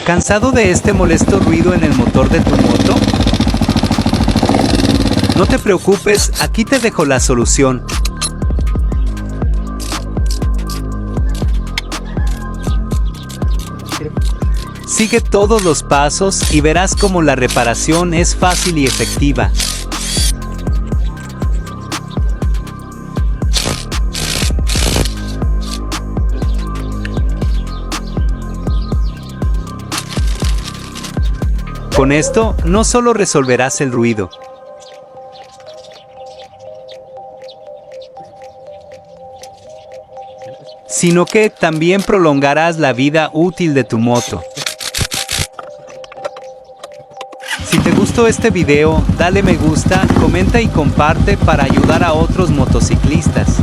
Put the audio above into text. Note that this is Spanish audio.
¿Cansado de este molesto ruido en el motor de tu moto? No te preocupes, aquí te dejo la solución. Sigue todos los pasos y verás cómo la reparación es fácil y efectiva. Con esto, no solo resolverás el ruido, sino que también prolongarás la vida útil de tu moto. Si te gustó este video, dale me gusta, comenta y comparte para ayudar a otros motociclistas.